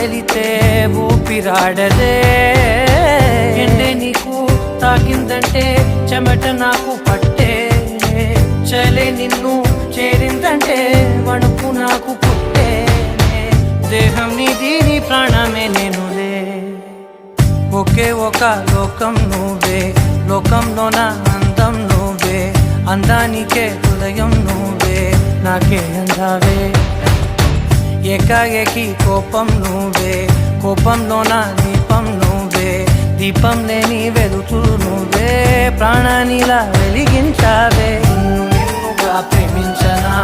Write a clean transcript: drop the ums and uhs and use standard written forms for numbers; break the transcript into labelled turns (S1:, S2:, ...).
S1: వెలితే ఊపిరాడదే. ఎండే నీకు తాకిందంటే చెమట నాకు పట్టే. చలే నిన్ను చేరిందంటే వణుకు నాకు పుట్టే. దేహం నీది నీ ప్రాణమే నేనులే. ఒకే ఒక లోకం నువ్వే, లోకంలోన అందం నువ్వే. అందానికే హృదయం నువ్వే, నాకే అందావే. ఏకాఏకి కోపం నువ్వే, కోపంలోన దీపం నువ్వే. దీపం లేని వెలుతురు నువ్వే, ప్రాణానిలా వెలిగించావే. నిన్నుగా ప్రేమించనా